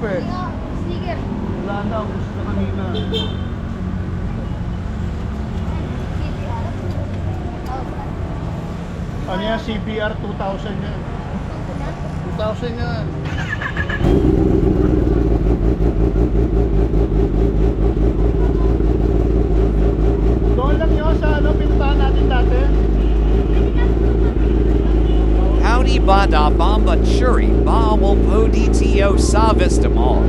pe. Sticker. Wala na, gusto na kanina. CBR. Ano yan? CBR 2000 yan. 2000 yan. Doon lang yun sa ano, pinuntahan natin dati. Howdy bada bomba churi ba will po DTO sa vista mall.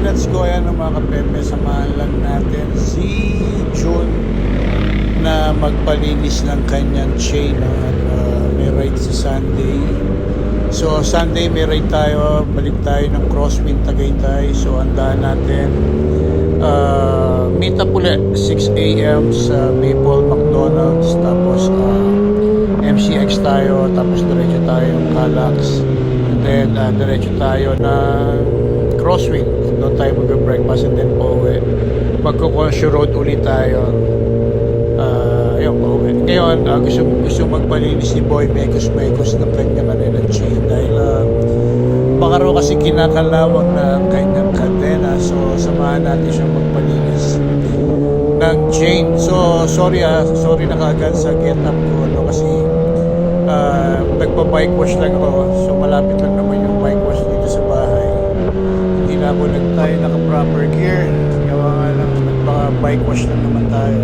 Let's go, yan mga kapepe. Samahan lang natin si June na magpalinis ng kanyang chain at may ride sa Sunday. So Sunday may ride tayo, balik tayo ng Crosswind Tagaytay. So andahan natin meet up ulit 6 AM sa Maple McDonald's, tapos MCX tayo, tapos diretso tayo ng Calax, and then diretso tayo ng Crosswind. Doon tayo mag-breakfast and then pauwi. Magko-Conscio Road ulit tayo. Ayun, pauwi. Ngayon, gusto magpalinis si Boy Mekos ng kanyang ng chain dahil baka raw kasi kinakalawang na ang kanyang kadena. So, samahan natin siya magpalinis ng chain. So, sorry na kaagad sa get up ko. No? Kasi nagpa-bike wash lang ako. So, malapit lang naman yung bike wash dito sa bahay. Hindi na ako naka-proper gear. Gawa nga lang, nagpa-bike wash lang naman tayo.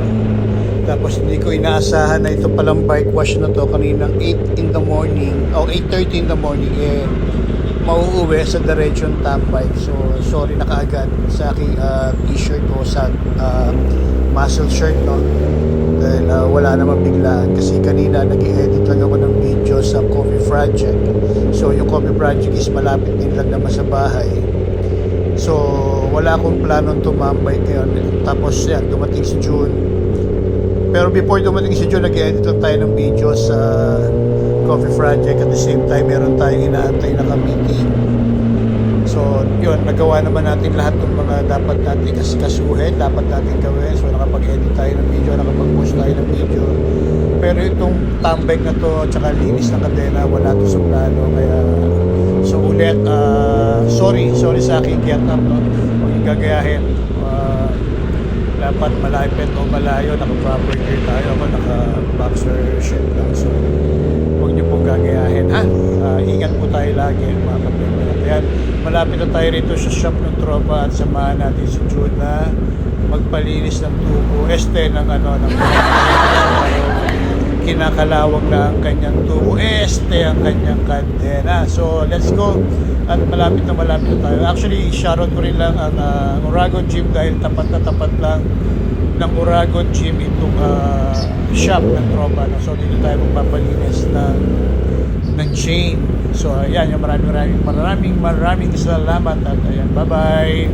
Tapos hindi ko inaasahan na ito palang bike wash na to kaninang 8 in the morning o 8:30 in the morning mauuwi sa diretsyon Tambay. So sorry na kaagad sa aking t-shirt o sa muscle shirt, no? Dahil wala namang biglaan kasi kanina nag-edit lang ako ng video sa Coffee Project. So yung Coffee Project is malapit din lang naman sa bahay. So wala akong planong tumambay ngayon. Tapos yan, dumating si June. Pero before dumating si June, nag-edit lang tayo ng video sa Coffee Project. At the same time, meron tayong inaantay na ka-meeting. So yun, nagawa naman natin lahat ng mga dapat natin kasuhin, dapat natin gawin. So nakapag-edit tayo ng video, nakapag-post tayo ng video. Pero itong tambay na to, tsaka linis ng kadena, wala to sa plano. Kaya so ulit, sorry sa aking get up, no? Huwag yung gagayahin. Dapat malapit o malayo, naka-proper gear tayo. Ako naka-boxer shirt lang. So huwag niyo pong gagayahin, ha? Ingat po tayo lagi, mga kapatid. Ayan, malapit na tayo rito sa shop ng tropa at samahan natin si June na magpalinis ng tubo. Ng kinakalawang na ang kanyang tubo. Ang kanyang kadena. So let's go. At malapit na tayo. Actually, shoutout ko rin lang ang Uragon Gym dahil tapat na tapat lang ng Uragon Gym itong shop ng tropa. So dito tayo magpapalinis ng chain. So ayan, yung maraming salamat at ayan, bye bye.